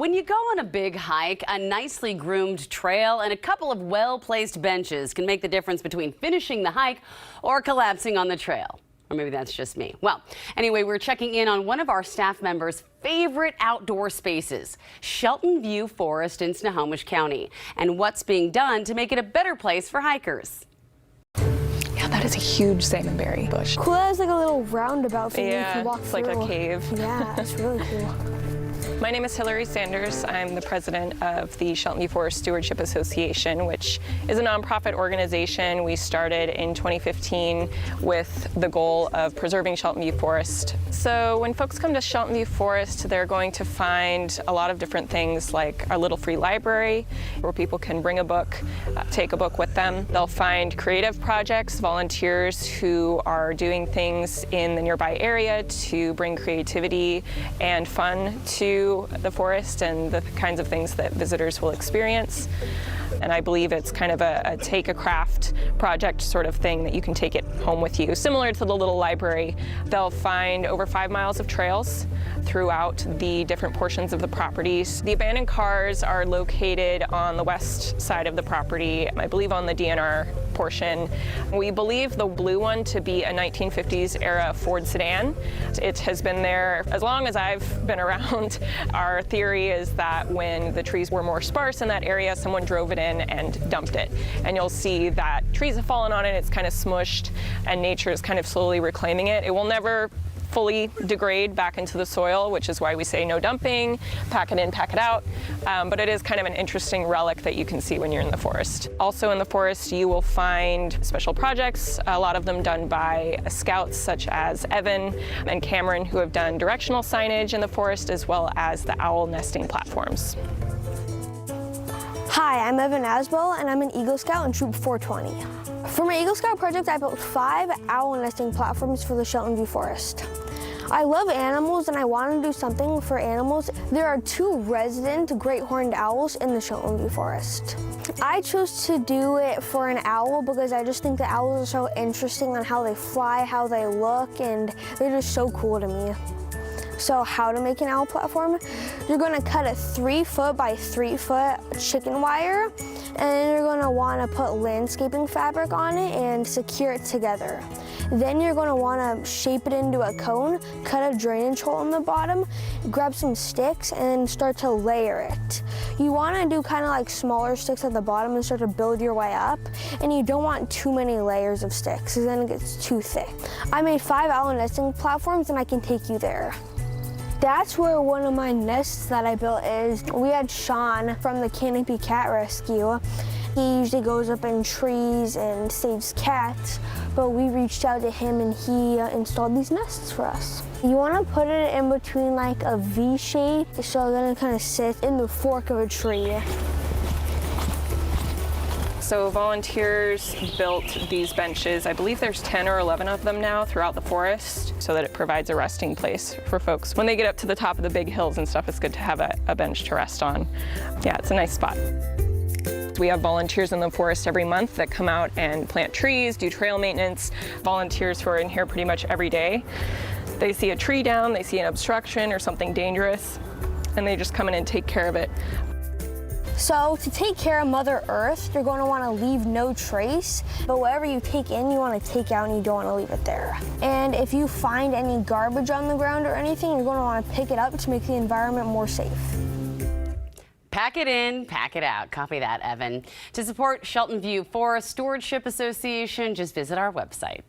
When you go on a big hike, a nicely groomed trail and a couple of well-placed benches can make the difference between finishing the hike or collapsing on the trail. Or maybe that's just me. Well, anyway, we're checking in on one of our staff members' favorite outdoor spaces, Shelton View Forest in Snohomish County, and what's being done to make it a better place for hikers. Yeah, that is a huge salmonberry bush. Cool, that has like a little roundabout thing you can walk it's through. like a cave. Yeah, it's really cool. My name is Hillary Sanders. I'm the president of the Shelton View Forest Stewardship Association, which is a nonprofit organization we started in 2015 with the goal of preserving Shelton View Forest. So when folks come to Shelton View Forest, they're going to find a lot of different things like our little free library where people can bring a book, take a book with them. They'll find creative projects, volunteers who are doing things in the nearby area to bring creativity and fun to the forest and the kinds of things that visitors will experience. And I believe it's kind of a take a craft project sort of thing that you can take it home with you. Similar to the little library, they'll find over 5 miles of trails throughout the different portions of the properties. The abandoned cars are located on the west side of the property, I believe on the DNR portion. We believe the blue one to be a 1950s era Ford sedan. It has been there as long as I've been around. Our theory is that when the trees were more sparse in that area, someone drove it in and dumped it. And you'll see that trees have fallen on it, it's kind of smushed, and nature is kind of slowly reclaiming it. It will never fully degrade back into the soil, which is why we say no dumping, pack it in, pack it out. But it is kind of an interesting relic that you can see when you're in the forest. Also in the forest, you will find special projects, a lot of them done by scouts such as Evan and Cameron, who have done directional signage in the forest, as well as the owl nesting platforms. Hi, I'm Evan Asbell, and I'm an Eagle Scout in Troop 420. For my Eagle Scout project, I built 5 owl nesting platforms for the Shelton View Forest. I love animals and I want to do something for animals. There are 2 resident great horned owls in the Shelton View Forest. I chose to do it for an owl because I just think the owls are so interesting on how they fly, how they look, and they're just so cool to me. So how to make an owl platform? You're going to cut a 3-foot by 3-foot chicken wire, and you're going to want to put landscaping fabric on it and secure it together. Then you're going to want to shape it into a cone, cut a drainage hole in the bottom, grab some sticks, and start to layer it. You want to do kind of like smaller sticks at the bottom and start to build your way up, and you don't want too many layers of sticks because then it gets too thick. I made 5 owl nesting platforms, and I can take you there. That's where one of my nests that I built is. We had Sean from the Canopy Cat Rescue. He usually goes up in trees and saves cats, but we reached out to him and he installed these nests for us. You want to put it in between like a V shape, so then it kind of sits in the fork of a tree. So volunteers built these benches. I believe there's 10 or 11 of them now throughout the forest, so that it provides a resting place for folks. When they get up to the top of the big hills and stuff, it's good to have a bench to rest on. Yeah, it's a nice spot. We have volunteers in the forest every month that come out and plant trees, do trail maintenance. Volunteers who are in here pretty much every day. They see a tree down, they see an obstruction or something dangerous, and they just come in and take care of it. So to take care of Mother Earth, you're going to want to leave no trace, but whatever you take in, you want to take out and you don't want to leave it there. And if you find any garbage on the ground or anything, you're going to want to pick it up to make the environment more safe. Pack it in, pack it out. Copy that, Evan. To support Shelton View Forest Stewardship Association, just visit our website.